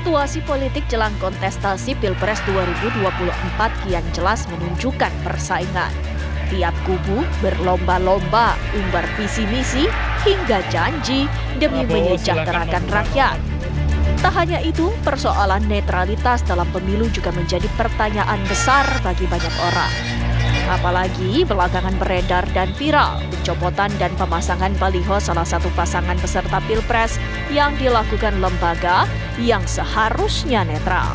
Situasi politik jelang kontestasi Pilpres 2024 kian jelas menunjukkan persaingan. Tiap kubu berlomba-lomba umbar visi misi hingga janji demi menyejahterakan rakyat. Tak hanya itu, persoalan netralitas dalam pemilu juga menjadi pertanyaan besar bagi banyak orang. Apalagi belakangan beredar dan viral pencopotan dan pemasangan baliho salah satu pasangan peserta Pilpres yang dilakukan lembaga yang seharusnya netral.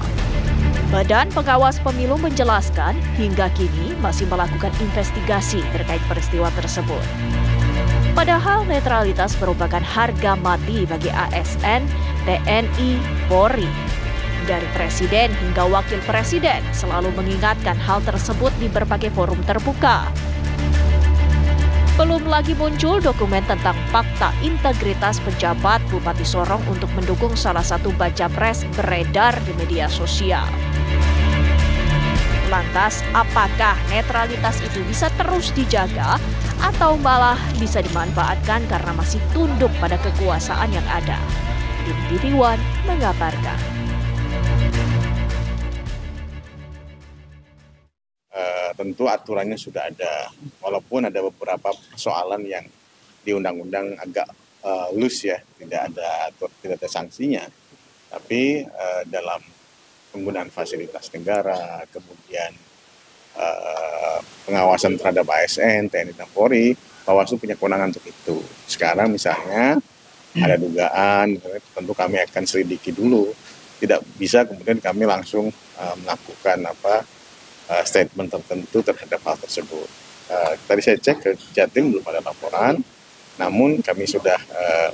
Badan Pengawas Pemilu menjelaskan hingga kini masih melakukan investigasi terkait peristiwa tersebut. Padahal netralitas merupakan harga mati bagi ASN, TNI, Polri. Dari presiden hingga wakil presiden selalu mengingatkan hal tersebut di berbagai forum terbuka. Belum lagi muncul dokumen tentang fakta integritas pejabat Bupati Sorong untuk mendukung salah satu baca pres beredar di media sosial. Lantas, apakah netralitas itu bisa terus dijaga atau malah bisa dimanfaatkan karena masih tunduk pada kekuasaan yang ada? Tim TV One mengabarkan. Tentu aturannya sudah ada, walaupun ada beberapa persoalan yang di undang-undang agak loose ya, tidak ada sanksinya. Tapi dalam penggunaan fasilitas negara, kemudian pengawasan terhadap ASN, TNI dan Polri, Bawaslu punya kewenangan untuk itu. Sekarang misalnya ada dugaan, tentu kami akan selidiki dulu. Tidak bisa kemudian kami langsung melakukan statement tertentu terhadap hal tersebut. Tadi saya cek ke Jatim belum ada laporan, namun kami sudah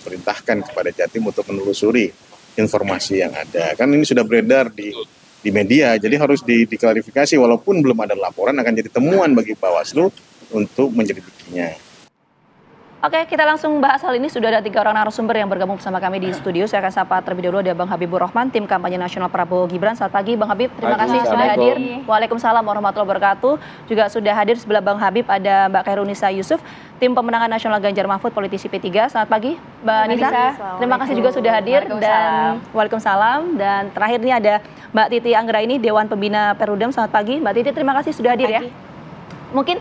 perintahkan kepada Jatim untuk menelusuri informasi yang ada. Kan ini sudah beredar di media, jadi harus diklarifikasi. Walaupun belum ada laporan, akan jadi temuan bagi Bawaslu untuk menyelidikinya. Oke, kita langsung bahas hal ini. Sudah ada 3 orang narasumber yang bergabung bersama kami di studio. Saya akan sapa terlebih dahulu ada Bang Habibur Rahman, tim kampanye nasional Prabowo Gibran. Selamat pagi Bang Habib, terima kasih sudah hadir. Waalaikumsalam warahmatullahi wabarakatuh. Juga sudah hadir sebelah Bang Habib ada Mbak Khairunisa Yusuf, tim pemenangan nasional Ganjar Mahfud, politisi P3. Selamat pagi Mbak Nisa. Terima kasih juga sudah hadir. Dan Waalaikumsalam. Dan terakhir ini ada Mbak Titi Anggraini, Dewan Pembina Perudem. Selamat pagi Mbak Titi, terima kasih sudah hadir ya. Mungkin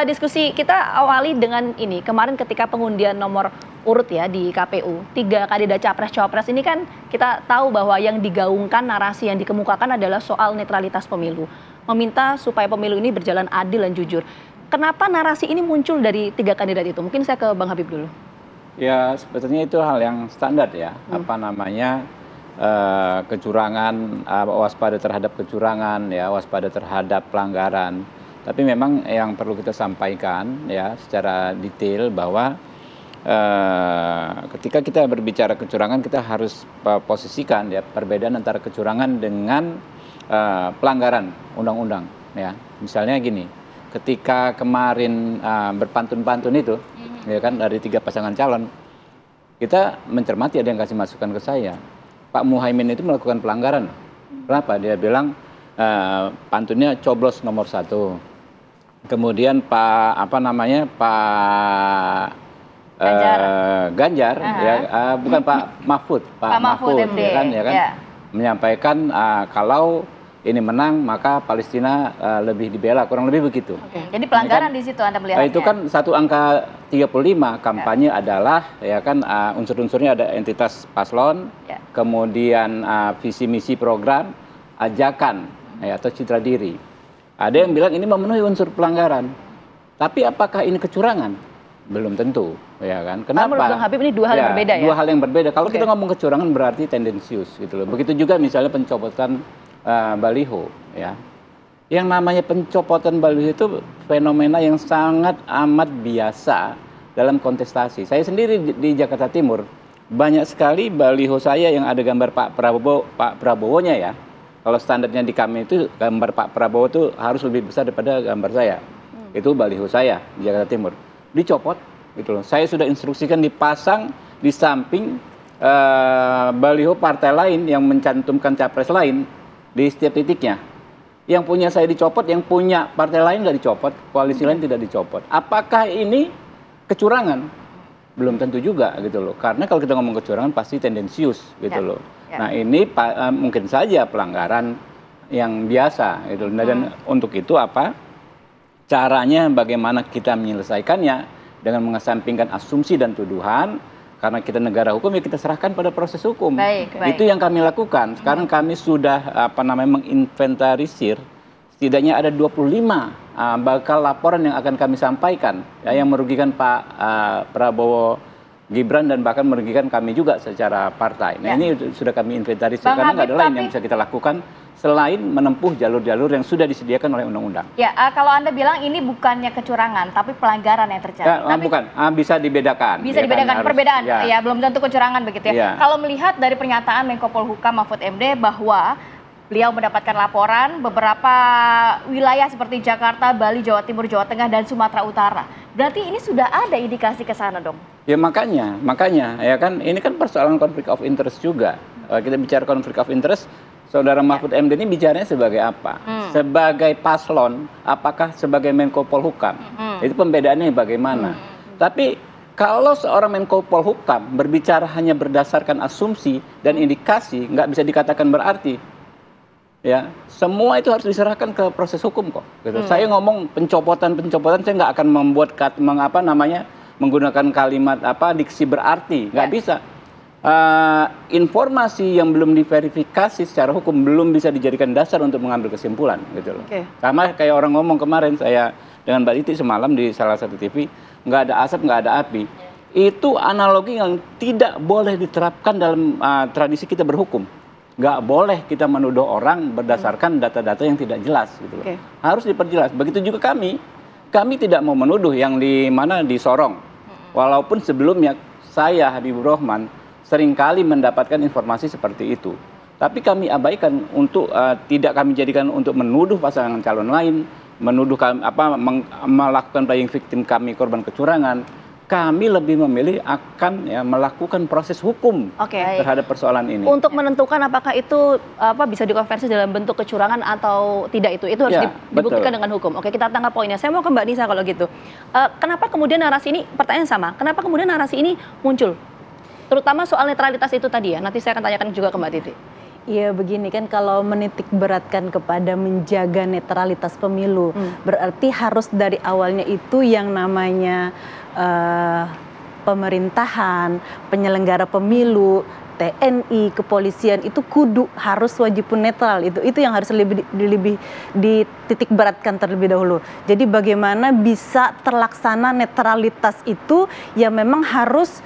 diskusi kita awali dengan ini. Kemarin ketika pengundian nomor urut ya di KPU, 3 kandidat capres-cawapres ini kan kita tahu bahwa yang digaungkan, narasi yang dikemukakan adalah soal netralitas pemilu. Meminta supaya pemilu ini berjalan adil dan jujur. Kenapa narasi ini muncul dari 3 kandidat itu? Mungkin saya ke Bang Habib dulu. Ya sebetulnya itu hal yang standar ya. Kecurangan, waspada terhadap kecurangan, ya waspada terhadap pelanggaran. Tapi memang yang perlu kita sampaikan ya secara detail bahwa ketika kita berbicara kecurangan kita harus posisikan ya perbedaan antara kecurangan dengan pelanggaran undang-undang ya. Misalnya gini, ketika kemarin berpantun-pantun itu ya kan dari 3 pasangan calon, kita mencermati ada yang kasih masukan ke saya. Pak Muhaimin itu melakukan pelanggaran. Kenapa? Dia bilang pantunnya coblos nomor 1. Kemudian Pak Ganjar bukan Pak Mahfud, Pak Mahfud ya kan menyampaikan kalau ini menang maka Palestina lebih dibela, kurang lebih begitu. Jadi pelanggaran di situ Anda melihatnya. Itu kan satu angka 35, kampanye adalah ya kan unsur-unsurnya ada entitas paslon, kemudian visi misi program, ajakan atau citra diri. Ada yang bilang ini memenuhi unsur pelanggaran. Tapi apakah ini kecurangan? Belum tentu, ya kan? Kenapa? Menurut Bang Habib ini 2 hal yang berbeda ya? 2 hal yang berbeda. Kalau kita ngomong kecurangan berarti tendensius gitu loh. Begitu juga misalnya pencopotan baliho ya. Yang namanya pencopotan baliho itu fenomena yang sangat amat biasa dalam kontestasi. Saya sendiri di Jakarta Timur banyak sekali baliho saya yang ada gambar Pak Prabowo-nya ya. Kalau standarnya di kami itu gambar Pak Prabowo itu harus lebih besar daripada gambar saya. Itu baliho saya di Jakarta Timur. Dicopot gitu loh. Saya sudah instruksikan dipasang di samping baliho partai lain yang mencantumkan capres lain di setiap titiknya. Yang punya saya dicopot, yang punya partai lain nggak dicopot, koalisi lain tidak dicopot. Apakah ini kecurangan? Belum tentu juga gitu loh. Karena kalau kita ngomong kecurangan pasti tendensius gitu loh. Nah ini mungkin saja pelanggaran yang biasa gitu. Dan untuk itu apa? Caranya bagaimana kita menyelesaikannya dengan mengesampingkan asumsi dan tuduhan. Karena kita negara hukum ya kita serahkan pada proses hukum. Itu yang kami lakukan. Sekarang kami sudah menginventarisir setidaknya ada 25 bakal laporan yang akan kami sampaikan ya, yang merugikan Pak Prabowo Gibran dan bahkan merugikan kami juga secara partai. Nah ini sudah kami inventarisir karena nggak ada lain yang bisa kita lakukan selain menempuh jalur-jalur yang sudah disediakan oleh undang-undang. Ya, kalau Anda bilang ini bukannya kecurangan, tapi pelanggaran yang terjadi. Ya, bukan, bisa dibedakan. Bisa dibedakan, perbedaan. Ya, belum tentu kecurangan begitu ya. Kalau melihat dari pernyataan Menko Polhukam Mahfud MD bahwa beliau mendapatkan laporan beberapa wilayah seperti Jakarta, Bali, Jawa Timur, Jawa Tengah, dan Sumatera Utara. Berarti ini sudah ada indikasi ke sana dong? Ya makanya ya kan ini kan persoalan konflik of interest juga. Kita bicara konflik of interest, Saudara Mahfud MD ini bicaranya sebagai apa? Sebagai paslon, apakah sebagai Menko Polhukam? Itu pembedaannya bagaimana? Tapi kalau seorang Menko Polhukam berbicara hanya berdasarkan asumsi dan indikasi, nggak bisa dikatakan berarti. Ya, semua itu harus diserahkan ke proses hukum kok. Gitu. Saya ngomong pencopotan, saya nggak akan membuat menggunakan kalimat diksi berarti, nggak bisa. Informasi yang belum diverifikasi secara hukum belum bisa dijadikan dasar untuk mengambil kesimpulan gitu loh. Sama kayak orang ngomong kemarin saya dengan Mbak Titi semalam di salah satu TV, nggak ada asap nggak ada api. Itu analogi yang tidak boleh diterapkan dalam tradisi kita berhukum. Nggak boleh kita menuduh orang berdasarkan data-data yang tidak jelas gitu loh. Harus diperjelas. Begitu juga kami tidak mau menuduh yang di mana di Sorong. Walaupun sebelumnya saya Habibur Rahman seringkali mendapatkan informasi seperti itu. Tapi kami abaikan untuk tidak kami jadikan untuk menuduh pasangan calon lain, menuduh kami melakukan playing victim kami korban kecurangan. Kami lebih memilih akan melakukan proses hukum terhadap persoalan ini. Untuk menentukan apakah itu bisa dikonversi dalam bentuk kecurangan atau tidak itu harus dibuktikan dengan hukum. Oke, kita tangkap poinnya. Saya mau ke Mbak Nisa kalau gitu. Kenapa kemudian narasi ini, pertanyaan sama, kenapa kemudian narasi ini muncul? Terutama soal netralitas itu tadi ya, nanti saya akan tanyakan juga ke Mbak Titi. Iya begini kan, kalau menitik beratkan kepada menjaga netralitas pemilu, berarti harus dari awalnya itu yang namanya pemerintahan, penyelenggara pemilu, TNI, kepolisian itu kudu harus wajib pun netral. Itu yang harus lebih dititik beratkan terlebih dahulu. Jadi bagaimana bisa terlaksana netralitas itu ya memang harus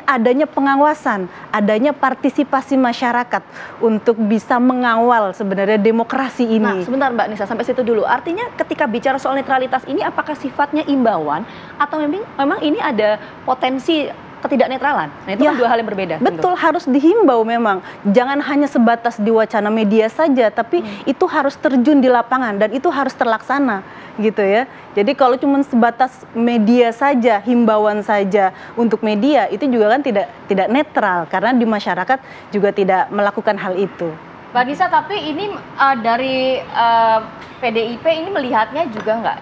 adanya pengawasan, adanya partisipasi masyarakat untuk bisa mengawal sebenarnya demokrasi ini. Nah, sebentar Mbak Nisa, sampai situ dulu. Artinya ketika bicara soal netralitas ini apakah sifatnya imbauan atau memang ini ada potensi ketidaknetralan? Nah, itu kan dua hal yang berbeda. Betul, harus dihimbau memang. Jangan hanya sebatas di wacana media saja, tapi itu harus terjun di lapangan dan itu harus terlaksana gitu ya. Jadi kalau cuma sebatas media saja, himbauan saja untuk media, itu juga kan tidak netral karena di masyarakat juga tidak melakukan hal itu. Mbak Nisa, tapi ini dari PDIP ini melihatnya juga nggak?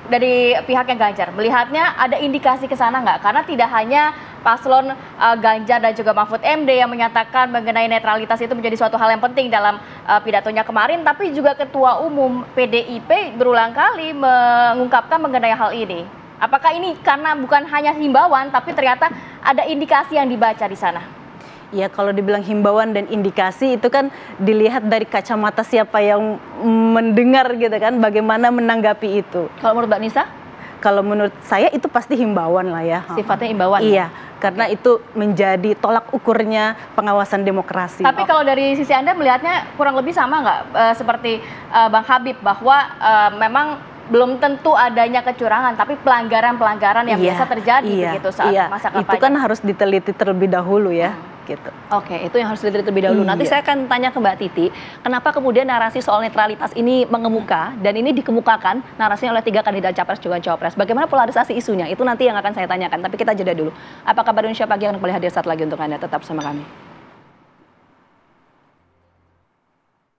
Dari pihaknya Ganjar, melihatnya ada indikasi ke sana nggak? Karena tidak hanya paslon Ganjar dan juga Mahfud MD yang menyatakan mengenai netralitas itu menjadi suatu hal yang penting dalam pidatonya kemarin, tapi juga Ketua Umum PDIP berulang kali mengungkapkan mengenai hal ini. Apakah ini karena bukan hanya himbauan, tapi ternyata ada indikasi yang dibaca di sana? Ya kalau dibilang himbauan dan indikasi itu kan dilihat dari kacamata siapa yang mendengar gitu kan, bagaimana menanggapi itu. Kalau menurut Mbak Nisa? Kalau menurut saya itu pasti himbauan lah ya. Sifatnya himbauan? Iya, karena itu menjadi tolak ukurnya pengawasan demokrasi. Tapi kalau dari sisi Anda melihatnya kurang lebih sama nggak seperti Bang Habib, bahwa memang belum tentu adanya kecurangan, tapi pelanggaran-pelanggaran yang biasa terjadi begitu saat masa kampanye. Itu kan harus diteliti terlebih dahulu ya. Gitu. Oke, itu yang harus diteliti terlebih dahulu. Nanti saya akan tanya ke Mbak Titi, kenapa kemudian narasi soal netralitas ini mengemuka dan ini dikemukakan narasinya oleh 3 kandidat capres juga cawapres. Bagaimana polarisasi isunya? Itu nanti yang akan saya tanyakan. Tapi kita jeda dulu. Apa kabar Indonesia Pagi akan kembali hadir saat lagi untuk Anda. Tetap bersama kami.